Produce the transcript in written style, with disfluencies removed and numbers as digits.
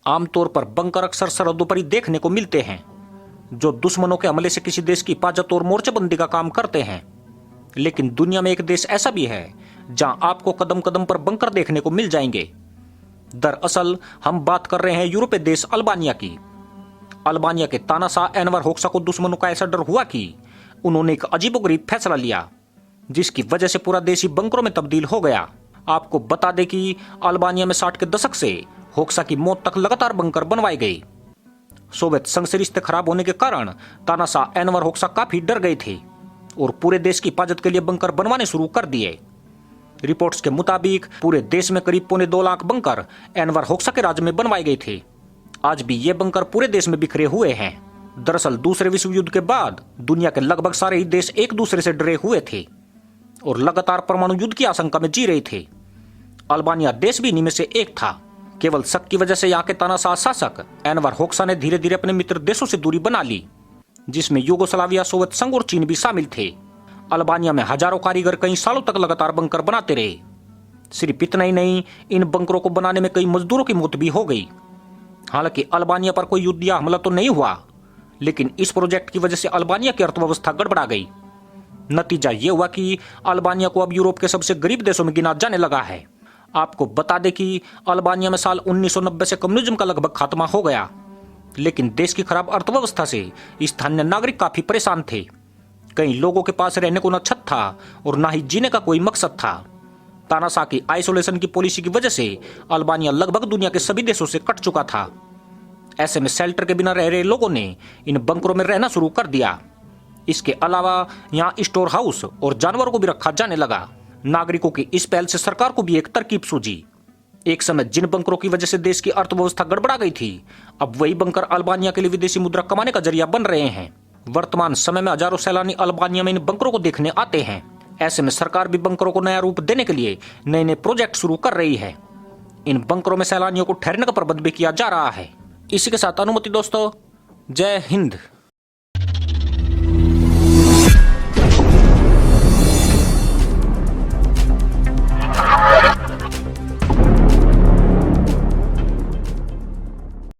आमतौर पर बंकर अक्सर सरहदों पर ही देखने को मिलते हैं, जो दुश्मनों के हमले से किसी देश की हिफाजत और मोर्चेबंदी का काम करते हैं। लेकिन दुनिया में एक देश ऐसा भी है जहां आपको कदम कदम पर बंकर देखने को मिल जाएंगे। दरअसल हम बात कर रहे हैं यूरोपीय देश अल्बानिया की। अल्बानिया के तानाशाह एनवर होक्सा को दुश्मनों का ऐसा डर हुआ कि उन्होंने एक अजीबोगरीब फैसला लिया, जिसकी वजह से पूरा देश ही बंकरों में तब्दील हो गया। आपको बता दें कि अल्बानिया में 60 के दशक से होक्सा की मौत तक लगातार बंकर बनवाए गए। सोवियत संघ से रिश्ते खराब होने के कारण तानाशाह एनवर होक्सा काफी डर गए थे और पूरे देश की हिफाजत के लिए बंकर बनवाने शुरू कर दिए। रिपोर्ट्स के मुताबिक पूरे देश में करीब 2.25 लाख बंकर एनवर होक्सा के राज्य में बनवाए गए थे। आज भी ये बंकर पूरे देश में बिखरे हुए हैं। दरअसल दूसरे विश्व युद्ध के बाद दुनिया के लगभग सारे ही देश एक दूसरे से डरे हुए थे और लगातार परमाणु युद्ध की आशंका में जी रहे थे। अल्बानिया देश भी इनमें से एक था। केवल शक की वजह से यहाँ के तानाशाह शासक एनवर होक्सा ने धीरे धीरे अपने मित्र देशों से दूरी बना ली, जिसमें यूगोस्लाविया, सोवियत संघ और चीन भी शामिल थे। अल्बानिया में हजारों कारीगर कई सालों तक लगातार बंकर बनाते रहे। सिर्फ इतना ही नहीं, इन बंकरों को बनाने में कई मजदूरों की मौत भी हो गई। हालांकि अल्बानिया पर कोई युद्ध या हमला तो नहीं हुआ, लेकिन इस प्रोजेक्ट की वजह से अल्बानिया की अर्थव्यवस्था गड़बड़ा गई। नतीजा ये हुआ कि अल्बानिया को अब यूरोप के सबसे गरीब देशों में गिना जाने लगा है। आपको बता दें कि अल्बानिया में साल 1990 से कम्युनिज्म का लगभग खात्मा हो गया, लेकिन देश की खराब अर्थव्यवस्था से स्थानीय नागरिक काफी परेशान थे। कई लोगों के पास रहने को न छत था और न ही जीने का कोई मकसद था। तानाशाह की आइसोलेशन की पॉलिसी की वजह से अल्बानिया लगभग दुनिया के सभी देशों से कट चुका था। ऐसे में शेल्टर के बिना रह रहे लोगों ने इन बंकरों में रहना शुरू कर दिया। इसके अलावा यहाँ स्टोर हाउस और जानवरों को भी रखा जाने लगा। नागरिकों की इस पहल से सरकार को भी एक तरकीब सूझी। एक समय जिन बंकरों की वजह से देश की अर्थव्यवस्था गड़बड़ा गई थी, अब वही बंकर अल्बानिया के लिए विदेशी मुद्रा कमाने का जरिया बन रहे हैं। वर्तमान समय में हजारों सैलानी अल्बानिया में इन बंकरों को देखने आते हैं। ऐसे में सरकार भी बंकरों को नया रूप देने के लिए नए नए प्रोजेक्ट शुरू कर रही है। इन बंकरों में सैलानियों को ठहरने का प्रबंध भी किया जा रहा है। इसी के साथ अनुमति दोस्तों, जय हिंद।